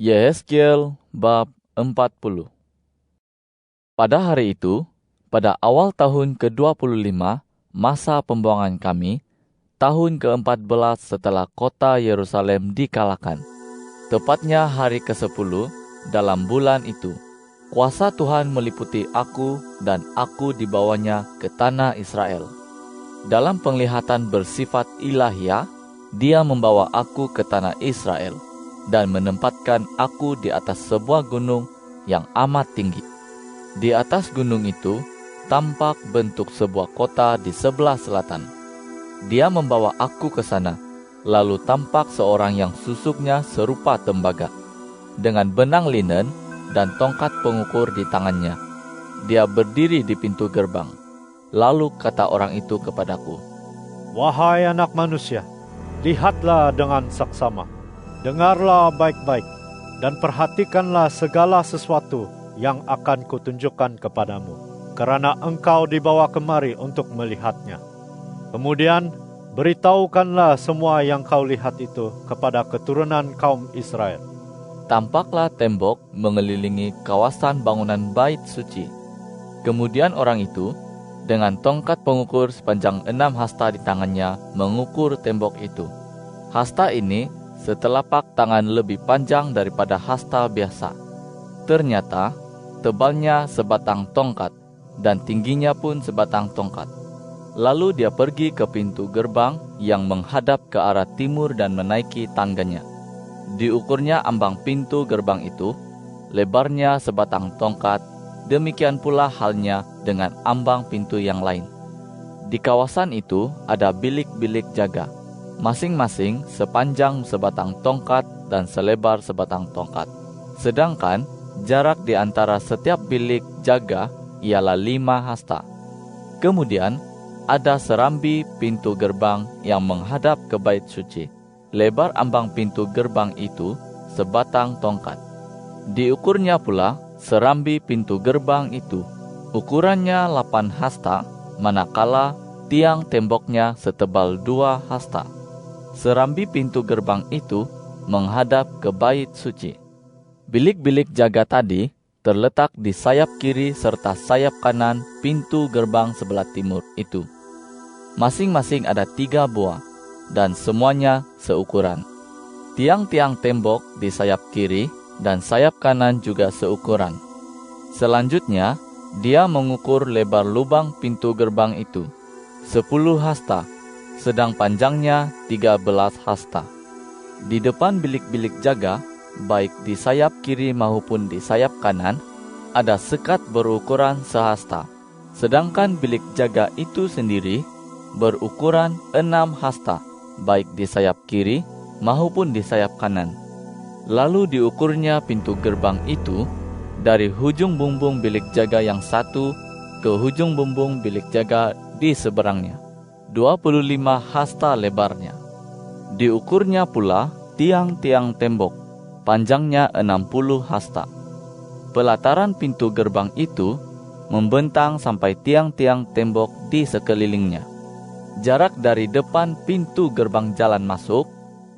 Yehezkiel bab 40. Pada hari itu, pada awal tahun ke-25 masa pembuangan kami, tahun ke-14 setelah kota Yerusalem dikalahkan, tepatnya hari ke-10 dalam bulan itu, kuasa Tuhan meliputi aku dan aku dibawanya ke tanah Israel. Dalam penglihatan bersifat ilahiyah, Dia membawa aku ke tanah Israel dan menempatkan aku di atas sebuah gunung yang amat tinggi. Di atas gunung itu tampak bentuk sebuah kota di sebelah selatan. Dia membawa aku ke sana, lalu tampak seorang yang susuknya serupa tembaga, dengan benang linen dan tongkat pengukur di tangannya. Dia berdiri di pintu gerbang. Lalu kata orang itu kepadaku, "Wahai anak manusia, lihatlah dengan saksama. Dengarlah baik-baik dan perhatikanlah segala sesuatu yang akan kutunjukkan kepadamu, karena engkau dibawa kemari untuk melihatnya. Kemudian beritahukanlah semua yang kau lihat itu kepada keturunan kaum Israel." Tampaklah tembok mengelilingi kawasan bangunan bait suci. Kemudian orang itu dengan tongkat pengukur sepanjang 6 hasta di tangannya mengukur tembok itu. Hasta ini setelapak tangan lebih panjang daripada hasta biasa. Ternyata tebalnya sebatang tongkat dan tingginya pun sebatang tongkat. Lalu dia pergi ke pintu gerbang yang menghadap ke arah timur dan menaiki tangganya. Diukurnya ambang pintu gerbang itu, lebarnya sebatang tongkat, demikian pula halnya dengan ambang pintu yang lain. Di kawasan itu ada bilik-bilik jaga, masing-masing sepanjang sebatang tongkat dan selebar sebatang tongkat. Sedangkan jarak di antara setiap bilik jaga ialah 5 hasta. Kemudian ada serambi pintu gerbang yang menghadap ke bait suci. Lebar ambang pintu gerbang itu sebatang tongkat. Diukurnya pula serambi pintu gerbang itu. Ukurannya 8 hasta, manakala tiang temboknya setebal 2 hasta. Serambi pintu gerbang itu menghadap ke bait suci. Bilik-bilik jaga tadi terletak di sayap kiri serta sayap kanan pintu gerbang sebelah timur itu. Masing-masing ada 3 buah, dan semuanya seukuran. Tiang-tiang tembok di sayap kiri dan sayap kanan juga seukuran. Selanjutnya, dia mengukur lebar lubang pintu gerbang itu, 10 hasta, sedang panjangnya 13 hasta. Di depan bilik-bilik jaga, baik di sayap kiri maupun di sayap kanan, ada sekat berukuran sehasta. Sedangkan bilik jaga itu sendiri berukuran 6 hasta, baik di sayap kiri maupun di sayap kanan. Lalu diukurnya pintu gerbang itu dari hujung bumbung bilik jaga yang satu ke hujung bumbung bilik jaga di seberangnya, 25 hasta lebarnya. Diukurnya pula tiang-tiang tembok, panjangnya 60 hasta. Pelataran pintu gerbang itu membentang sampai tiang-tiang tembok di sekelilingnya. Jarak dari depan pintu gerbang jalan masuk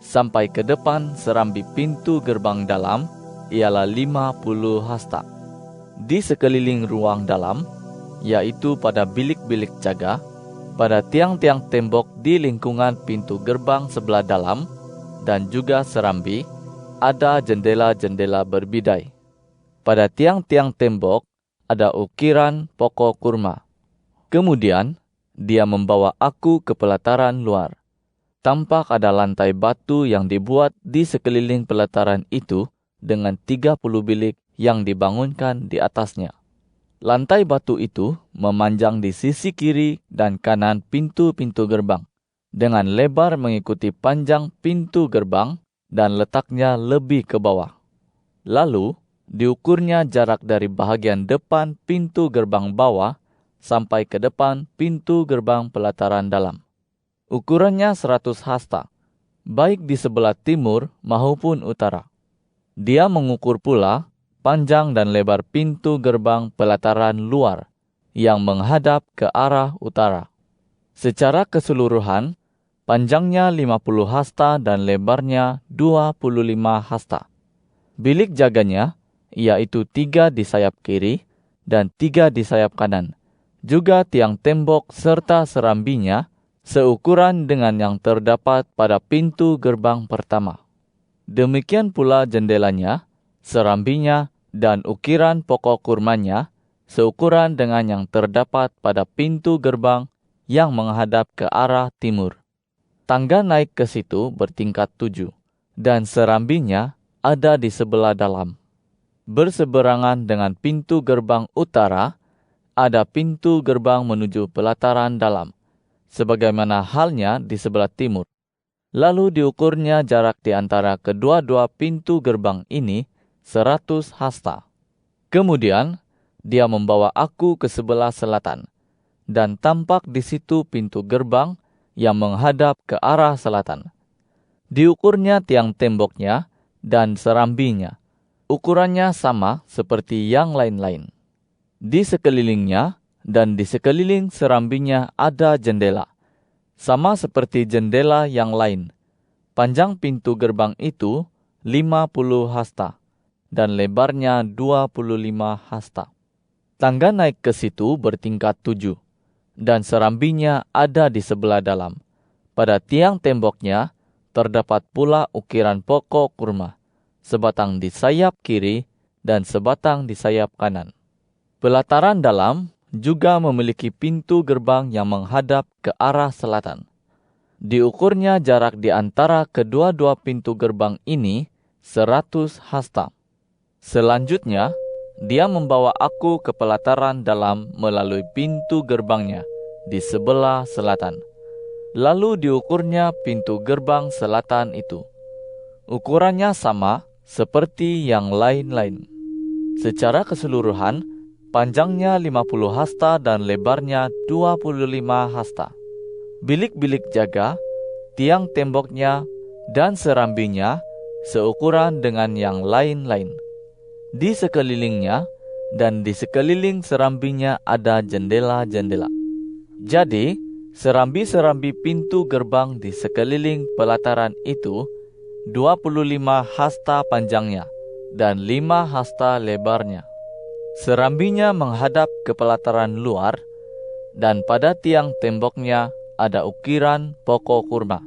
sampai ke depan serambi pintu gerbang dalam ialah 50 hasta. Di sekeliling ruang dalam, yaitu pada bilik-bilik jaga, pada tiang-tiang tembok di lingkungan pintu gerbang sebelah dalam, dan juga serambi, ada jendela-jendela berbidai. Pada tiang-tiang tembok ada ukiran pokok kurma. Kemudian dia membawa aku ke pelataran luar. Tampak ada lantai batu yang dibuat di sekeliling pelataran itu dengan 30 bilik yang dibangunkan di atasnya. Lantai batu itu memanjang di sisi kiri dan kanan pintu-pintu gerbang, dengan lebar mengikuti panjang pintu gerbang dan letaknya lebih ke bawah. Lalu diukurnya jarak dari bahagian depan pintu gerbang bawah sampai ke depan pintu gerbang pelataran dalam. Ukurannya 100 hasta, baik di sebelah timur maupun utara. Dia mengukur pula panjang dan lebar pintu gerbang pelataran luar yang menghadap ke arah utara. Secara keseluruhan, panjangnya 50 hasta dan lebarnya 25 hasta. Bilik jaganya, yaitu 3 di sayap kiri dan 3 di sayap kanan. Juga tiang tembok serta serambinya seukuran dengan yang terdapat pada pintu gerbang pertama. Demikian pula jendelanya, serambinya, dan ukiran pokok kurmanya seukuran dengan yang terdapat pada pintu gerbang yang menghadap ke arah timur. Tangga naik ke situ bertingkat 7, dan serambinya ada di sebelah dalam. Berseberangan dengan pintu gerbang utara, ada pintu gerbang menuju pelataran dalam, sebagaimana halnya di sebelah timur. Lalu diukurnya jarak di antara kedua-dua pintu gerbang ini 100 hasta. Kemudian dia membawa aku ke sebelah selatan, dan tampak di situ pintu gerbang yang menghadap ke arah selatan. Diukurnya tiang temboknya dan serambinya. Ukurannya sama seperti yang lain-lain. Di sekelilingnya dan di sekeliling serambinya ada jendela, sama seperti jendela yang lain. Panjang pintu gerbang itu 50 hasta, dan lebarnya 25 hasta. Tangga naik ke situ bertingkat 7, dan serambinya ada di sebelah dalam. Pada tiang temboknya terdapat pula ukiran pokok kurma, sebatang di sayap kiri dan sebatang di sayap kanan. Pelataran dalam juga memiliki pintu gerbang yang menghadap ke arah selatan. Diukurnya jarak di antara kedua-dua pintu gerbang ini 100 hasta. Selanjutnya, dia membawa aku ke pelataran dalam melalui pintu gerbangnya di sebelah selatan. Lalu diukurnya pintu gerbang selatan itu. Ukurannya sama seperti yang lain-lain. Secara keseluruhan, panjangnya 50 hasta dan lebarnya 25 hasta. Bilik-bilik jaga, tiang temboknya, dan serambinya seukuran dengan yang lain-lain. Di sekelilingnya dan di sekeliling serambinya ada jendela-jendela. Jadi, serambi-serambi pintu gerbang di sekeliling pelataran itu 25 hasta panjangnya dan 5 hasta lebarnya. Serambinya menghadap ke pelataran luar, dan pada tiang temboknya ada ukiran pokok kurma.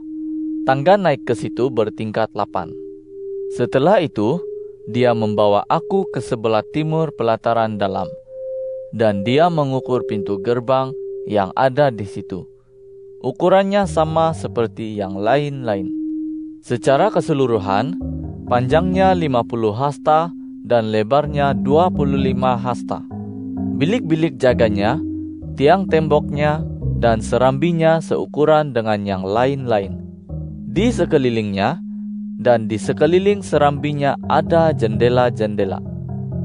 Tangga naik ke situ bertingkat 8. Setelah itu, dia membawa aku ke sebelah timur pelataran dalam, dan dia mengukur pintu gerbang yang ada di situ. Ukurannya sama seperti yang lain-lain. Secara keseluruhan, panjangnya 50 hasta dan lebarnya 25 hasta. Bilik-bilik jaganya, tiang temboknya, dan serambinya seukuran dengan yang lain-lain. Di sekelilingnya dan di sekeliling serambinya ada jendela-jendela.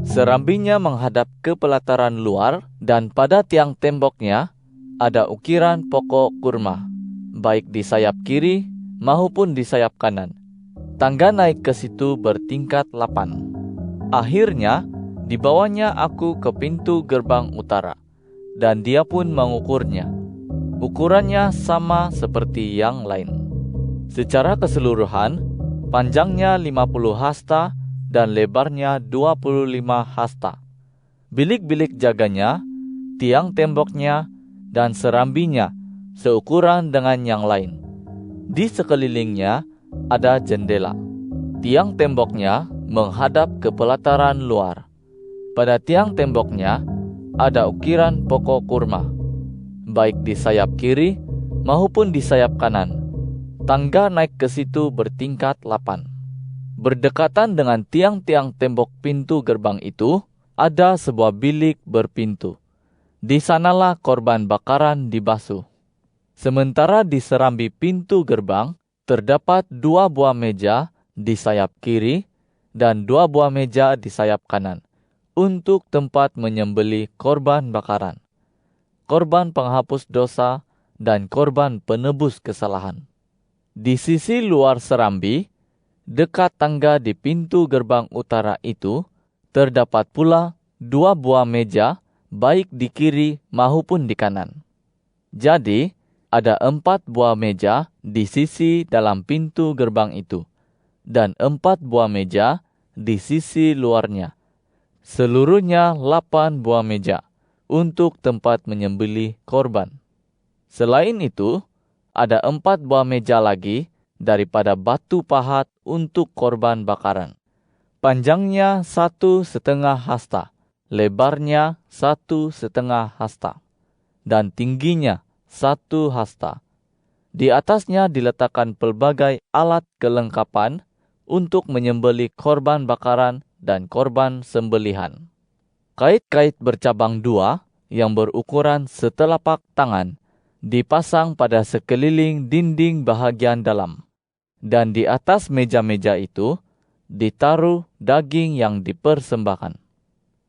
Serambinya menghadap ke pelataran luar, dan pada tiang temboknya ada ukiran pokok kurma, baik di sayap kiri maupun di sayap kanan. Tangga naik ke situ bertingkat 8. Akhirnya, dibawanya aku ke pintu gerbang utara, dan dia pun mengukurnya. Ukurannya sama seperti yang lain. Secara keseluruhan, panjangnya 50 hasta dan lebarnya 25 hasta. Bilik-bilik jaganya, tiang temboknya, dan serambinya seukuran dengan yang lain. Di sekelilingnya ada jendela. Tiang temboknya menghadap ke pelataran luar. Pada tiang temboknya ada ukiran pokok kurma, baik di sayap kiri maupun di sayap kanan. Tangga naik ke situ bertingkat 8. Berdekatan dengan tiang-tiang tembok pintu gerbang itu ada sebuah bilik berpintu. Di sanalah korban bakaran dibasuh. Sementara di serambi pintu gerbang terdapat 2 buah meja di sayap kiri dan 2 buah meja di sayap kanan untuk tempat menyembelih korban bakaran, korban penghapus dosa, dan korban penebus kesalahan. Di sisi luar serambi, dekat tangga di pintu gerbang utara itu, terdapat pula 2 buah meja baik di kiri maupun di kanan. Jadi, ada 4 buah meja di sisi dalam pintu gerbang itu, dan 4 buah meja di sisi luarnya. Seluruhnya 8 buah meja untuk tempat menyembelih korban. Selain itu, ada 4 buah meja lagi daripada batu pahat untuk korban bakaran. Panjangnya 1,5 hasta, lebarnya 1,5 hasta, dan tingginya 1 hasta. Di atasnya diletakkan pelbagai alat kelengkapan untuk menyembelih korban bakaran dan korban sembelihan. Kait-kait bercabang 2 yang berukuran setelapak tangan dipasang pada sekeliling dinding bahagian dalam. Dan di atas meja-meja itu ditaruh daging yang dipersembahkan.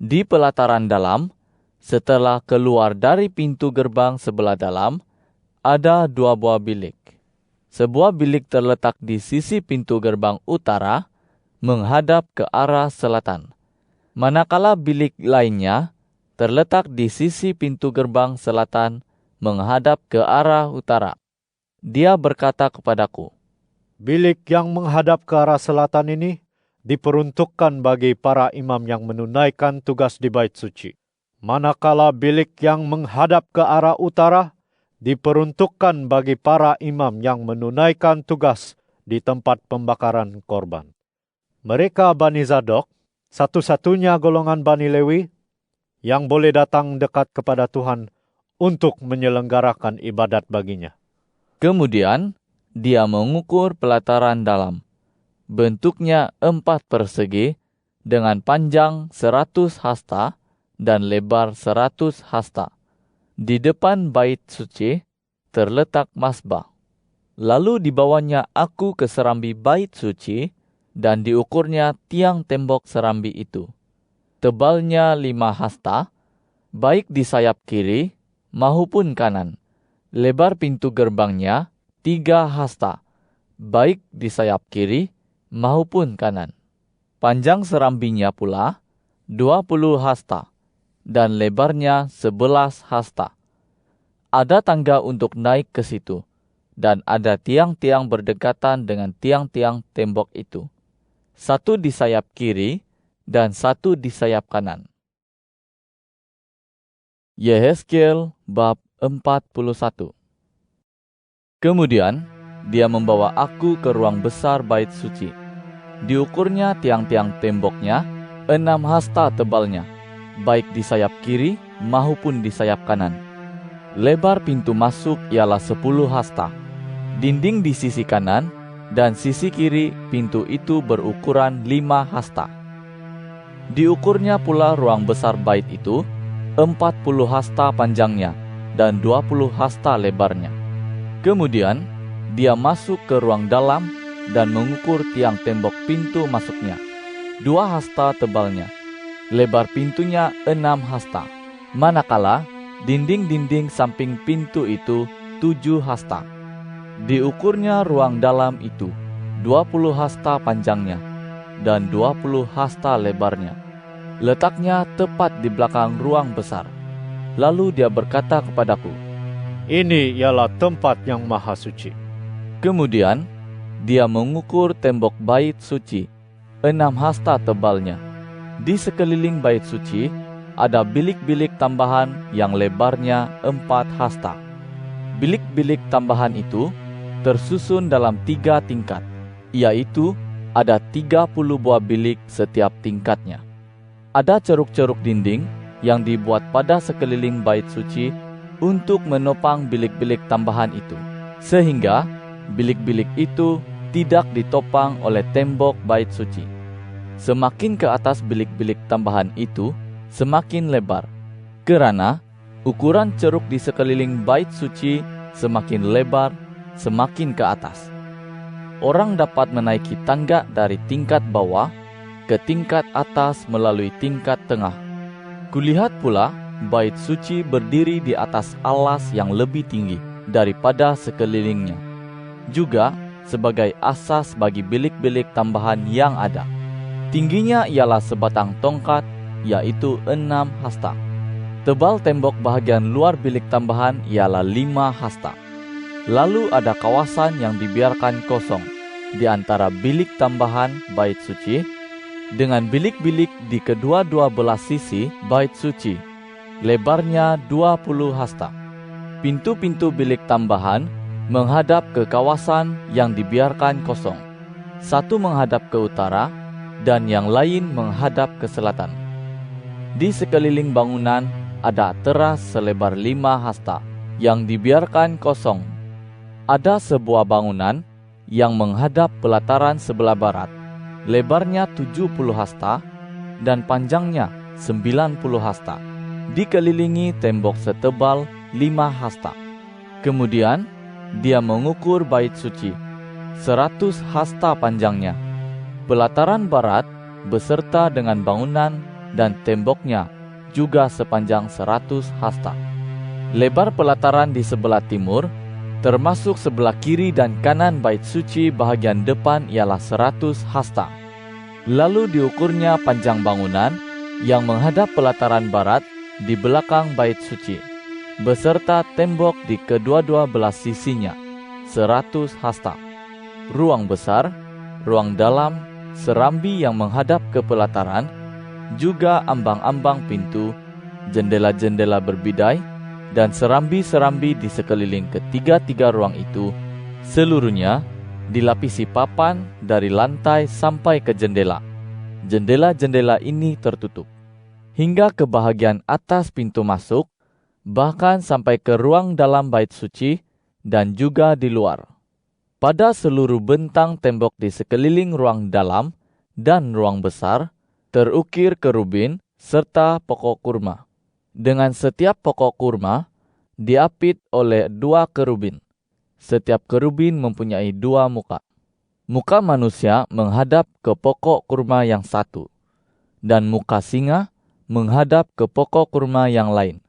Di pelataran dalam, setelah keluar dari pintu gerbang sebelah dalam, ada 2 buah bilik. Sebuah bilik terletak di sisi pintu gerbang utara, menghadap ke arah selatan. Manakala bilik lainnya terletak di sisi pintu gerbang selatan, menghadap ke arah utara. Dia berkata kepadaku, Bilik yang menghadap ke arah selatan ini diperuntukkan bagi para imam yang menunaikan tugas di Bait Suci. Manakala bilik yang menghadap ke arah utara diperuntukkan bagi para imam yang menunaikan tugas di tempat pembakaran korban. Mereka Bani Zadok, satu-satunya golongan Bani Lewi yang boleh datang dekat kepada Tuhan untuk menyelenggarakan ibadat baginya. Kemudian dia mengukur pelataran dalam. Bentuknya 4 persegi dengan panjang 100 hasta dan lebar 100 hasta. Di depan bait suci terletak mazbah. Lalu dibawanya aku ke serambi bait suci dan diukurnya tiang tembok serambi itu. Tebalnya 5 hasta, baik di sayap kiri maupun kanan. Lebar pintu gerbangnya 3 hasta, baik di sayap kiri maupun kanan. Panjang serambinya pula 20 hasta, dan lebarnya 11 hasta. Ada tangga untuk naik ke situ, dan ada tiang-tiang berdekatan dengan tiang-tiang tembok itu. 1 di sayap kiri, dan 1 di sayap kanan. Yehezkiel bab 41. Kemudian dia membawa aku ke ruang besar bait suci. Diukurnya tiang-tiang temboknya 6 hasta tebalnya, baik di sayap kiri maupun di sayap kanan. Lebar pintu masuk ialah 10 hasta. Dinding di sisi kanan dan sisi kiri pintu itu berukuran 5 hasta. Diukurnya pula ruang besar bait itu 40 hasta panjangnya dan 20 hasta lebarnya. Kemudian dia masuk ke ruang dalam dan mengukur tiang tembok pintu masuknya. 2 hasta tebalnya. Lebar pintunya 6 hasta. Manakala dinding-dinding samping pintu itu 7 hasta. Diukurnya ruang dalam itu 20 hasta panjangnya dan 20 hasta lebarnya. Letaknya tepat di belakang ruang besar. Lalu dia berkata kepadaku, Ini ialah tempat yang maha suci. Kemudian dia mengukur tembok bait suci 6 hasta tebalnya. Di sekeliling bait suci ada bilik-bilik tambahan yang lebarnya 4 hasta. Bilik-bilik tambahan itu tersusun dalam 3 tingkat, yaitu ada 30 buah bilik setiap tingkatnya. Ada ceruk-ceruk dinding yang dibuat pada sekeliling bait suci untuk menopang bilik-bilik tambahan itu, sehingga bilik-bilik itu tidak ditopang oleh tembok bait suci. Semakin ke atas bilik-bilik tambahan itu, semakin lebar, kerana ukuran ceruk di sekeliling bait suci semakin lebar, semakin ke atas. Orang dapat menaiki tangga dari tingkat bawah ke tingkat atas melalui tingkat tengah. Kulihat pula bait suci berdiri di atas alas yang lebih tinggi daripada sekelilingnya, juga sebagai asas bagi bilik-bilik tambahan yang ada. Tingginya ialah sebatang tongkat, yaitu 6 hasta. Tebal tembok bahagian luar bilik tambahan ialah 5 hasta. Lalu ada kawasan yang dibiarkan kosong di antara bilik tambahan bait suci, dengan bilik-bilik di kedua-dua belah sisi bait suci, lebarnya 20 hasta. Pintu-pintu bilik tambahan menghadap ke kawasan yang dibiarkan kosong. Satu menghadap ke utara dan yang lain menghadap ke selatan. Di sekeliling bangunan ada teras selebar 5 hasta yang dibiarkan kosong. Ada sebuah bangunan yang menghadap pelataran sebelah barat. Lebarnya 70 hasta dan panjangnya 90 hasta. Dikelilingi tembok setebal 5 hasta. Kemudian dia mengukur bait suci, 100 hasta panjangnya. Pelataran barat beserta dengan bangunan dan temboknya juga sepanjang 100 hasta. Lebar pelataran di sebelah timur, termasuk sebelah kiri dan kanan bait suci bahagian depan ialah 100 hasta. Lalu diukurnya panjang bangunan yang menghadap pelataran barat di belakang bait suci, beserta tembok di kedua-dua belah sisinya, 100 hasta. Ruang besar, ruang dalam, serambi yang menghadap ke pelataran, juga ambang-ambang pintu, jendela-jendela berbidai, dan serambi-serambi di sekeliling ketiga-tiga ruang itu, seluruhnya dilapisi papan dari lantai sampai ke jendela. Jendela-jendela ini tertutup hingga ke bahagian atas pintu masuk, bahkan sampai ke ruang dalam bait suci dan juga di luar. Pada seluruh bentang tembok di sekeliling ruang dalam dan ruang besar, terukir kerubin serta pokok kurma. Dengan setiap pokok kurma diapit oleh 2 kerubin. Setiap kerubin mempunyai 2 muka. Muka manusia menghadap ke pokok kurma yang satu, dan muka singa menghadap ke pokok kurma yang lain.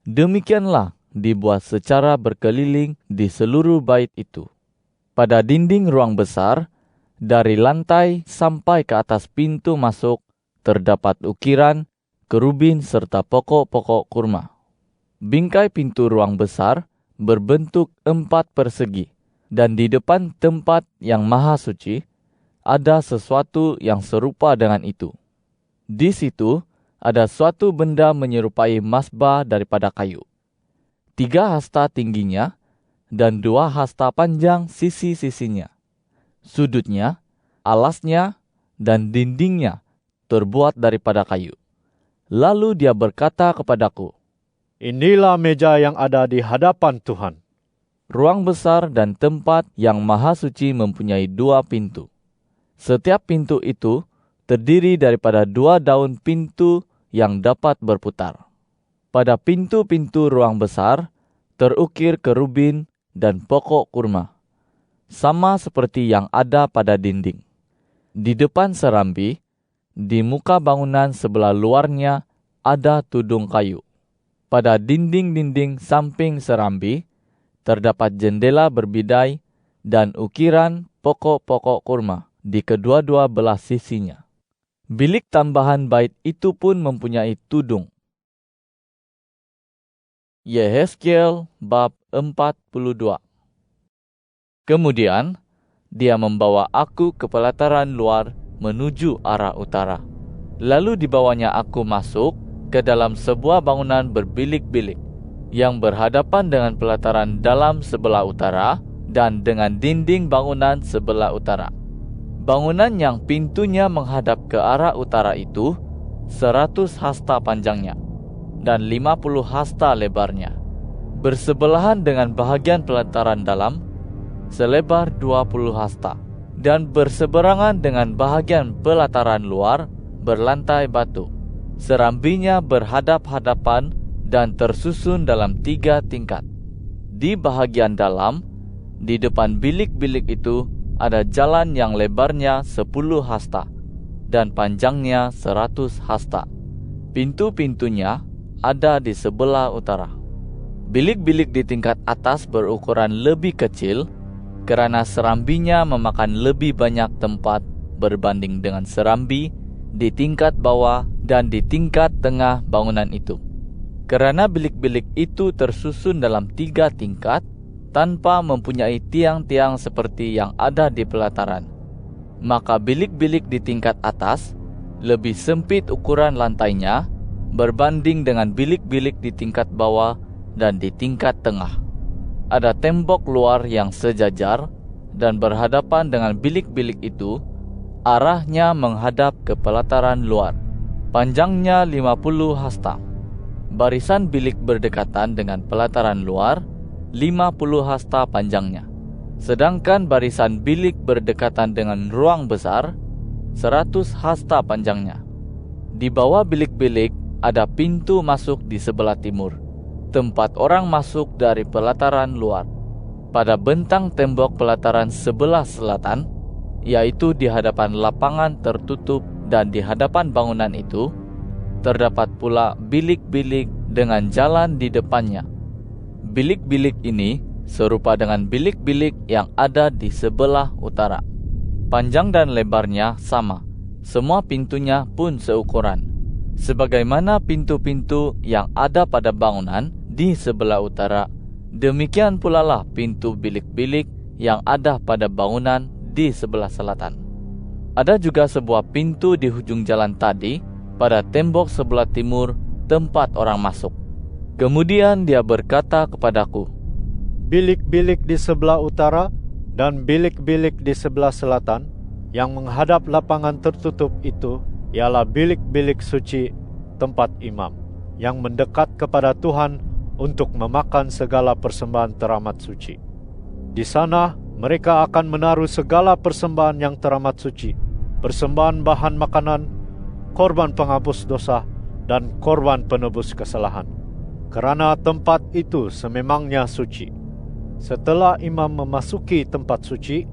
Demikianlah dibuat secara berkeliling di seluruh bait itu. Pada dinding ruang besar, dari lantai sampai ke atas pintu masuk, terdapat ukiran, kerubin serta pokok-pokok kurma. Bingkai pintu ruang besar berbentuk 4 persegi, dan di depan tempat yang maha suci ada sesuatu yang serupa dengan itu. Di situ ada suatu benda menyerupai mazbah daripada kayu. 3 hasta tingginya dan 2 hasta panjang sisi-sisinya. Sudutnya, alasnya, dan dindingnya terbuat daripada kayu. Lalu dia berkata kepadaku, "Inilah meja yang ada di hadapan Tuhan." Ruang besar dan tempat yang maha suci mempunyai 2 pintu. Setiap pintu itu terdiri daripada 2 daun pintu yang dapat berputar. Pada pintu-pintu ruang besar terukir kerubin dan pokok kurma, sama seperti yang ada pada dinding. Di depan serambi, di muka bangunan sebelah luarnya ada tudung kayu. Pada dinding-dinding samping serambi terdapat jendela berbidai dan ukiran pokok-pokok kurma di kedua-dua belah sisinya. Bilik tambahan bait itu pun mempunyai tudung. Yehezkiel bab 42. Kemudian dia membawa aku ke pelataran luar menuju arah utara. Lalu dibawanya aku masuk ke dalam sebuah bangunan berbilik-bilik yang berhadapan dengan pelataran dalam sebelah utara dan dengan dinding bangunan sebelah utara. Bangunan yang pintunya menghadap ke arah utara itu 100 hasta panjangnya dan 50 hasta lebarnya, bersebelahan dengan bahagian pelataran dalam selebar 20 hasta, dan berseberangan dengan bahagian pelataran luar berlantai batu. Serambinya berhadap-hadapan dan tersusun dalam 3 tingkat. Di bahagian dalam, di depan bilik-bilik itu, ada jalan yang lebarnya 10 hasta dan panjangnya 100 hasta. Pintu-pintunya ada di sebelah utara. Bilik-bilik di tingkat atas berukuran lebih kecil karena serambinya memakan lebih banyak tempat berbanding dengan serambi di tingkat bawah dan di tingkat tengah bangunan itu. Karena bilik-bilik itu tersusun dalam 3 tingkat tanpa mempunyai tiang-tiang seperti yang ada di pelataran, maka bilik-bilik di tingkat atas lebih sempit ukuran lantainya berbanding dengan bilik-bilik di tingkat bawah dan di tingkat tengah. Ada tembok luar yang sejajar dan berhadapan dengan bilik-bilik itu, arahnya menghadap ke pelataran luar. Panjangnya 50 hasta. Barisan bilik berdekatan dengan pelataran luar, 50 hasta panjangnya. Sedangkan barisan bilik berdekatan dengan ruang besar, 100 hasta panjangnya. Di bawah bilik-bilik ada pintu masuk di sebelah timur, tempat orang masuk dari pelataran luar. Pada bentang tembok pelataran sebelah selatan, yaitu di hadapan lapangan tertutup dan di hadapan bangunan itu, terdapat pula bilik-bilik dengan jalan di depannya. Bilik-bilik ini serupa dengan bilik-bilik yang ada di sebelah utara. Panjang dan lebarnya sama, semua pintunya pun seukuran, sebagaimana pintu-pintu yang ada pada bangunan di sebelah utara. Demikian pula lah pintu bilik-bilik yang ada pada bangunan di sebelah selatan. Ada juga sebuah pintu di hujung jalan tadi pada tembok sebelah timur tempat orang masuk. Kemudian dia berkata kepadaku, bilik-bilik di sebelah utara dan bilik-bilik di sebelah selatan yang menghadap lapangan tertutup itu ialah bilik-bilik suci tempat imam yang mendekat kepada Tuhan untuk memakan segala persembahan teramat suci. Di sana mereka akan menaruh segala persembahan yang teramat suci, persembahan bahan makanan, korban penghapus dosa, dan korban penebus kesalahan. Kerana tempat itu sememangnya suci. Setelah imam memasuki tempat suci,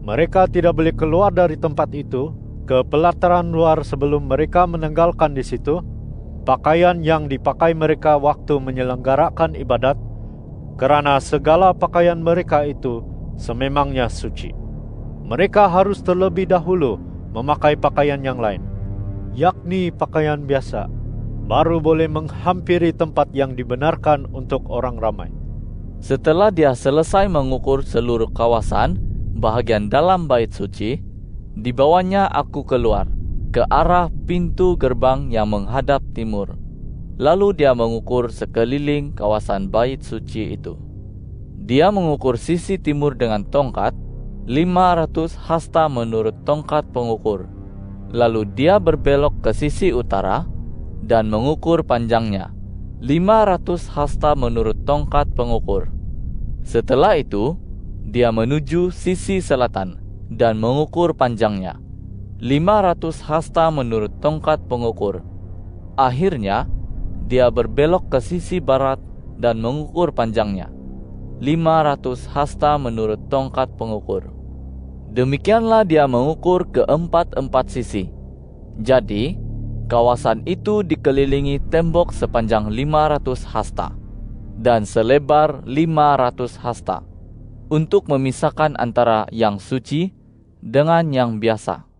mereka tidak boleh keluar dari tempat itu ke pelataran luar sebelum mereka meninggalkan di situ pakaian yang dipakai mereka waktu menyelenggarakan ibadat, kerana segala pakaian mereka itu sememangnya suci. Mereka harus terlebih dahulu memakai pakaian yang lain, yakni pakaian biasa, baru boleh menghampiri tempat yang dibenarkan untuk orang ramai. Setelah dia selesai mengukur seluruh kawasan bahagian dalam bait suci, dibawanya aku keluar ke arah pintu gerbang yang menghadap timur. Lalu dia mengukur sekeliling kawasan bait suci itu. Dia mengukur sisi timur dengan tongkat, 500 hasta menurut tongkat pengukur. Lalu dia berbelok ke sisi utara dan mengukur panjangnya, 500 hasta menurut tongkat pengukur. Setelah itu, dia menuju sisi selatan dan mengukur panjangnya, 500 hasta menurut tongkat pengukur. Akhirnya, dia berbelok ke sisi barat dan mengukur panjangnya, 500 hasta menurut tongkat pengukur. Demikianlah dia mengukur ke empat sisi. Jadi, kawasan itu dikelilingi tembok sepanjang 500 hasta dan selebar 500 hasta untuk memisahkan antara yang suci dengan yang biasa.